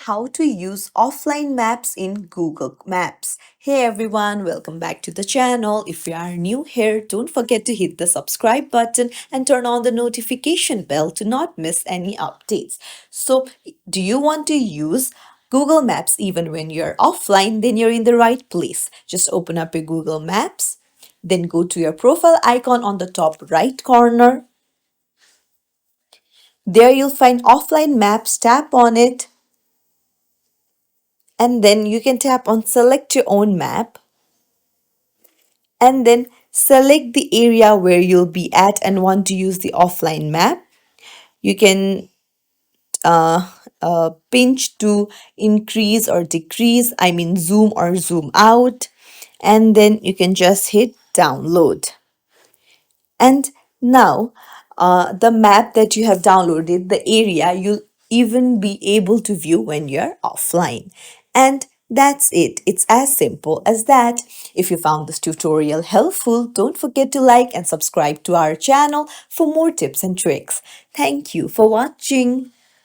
how to use offline maps in Google Maps. Hey everyone, welcome back to the channel. If you are new here, don't forget to hit the subscribe button and turn on the notification bell to not miss any updates. So, do you want to use Google Maps even when you're offline? Then you're in the right place. Just open up your Google Maps, then go to your profile icon on the top right corner. There you'll find offline maps, tap on it, and then you can tap on select your own map and then select the area where you'll be at and want to use the offline map. You can pinch to increase or decrease, I mean zoom or zoom out, and then you can just hit download. And now, the map that you have downloaded, the area, you'll even be able to view when you're offline. And that's it. It's as simple as that. If you found this tutorial helpful, don't forget to like and subscribe to our channel for more tips and tricks. Thank you for watching.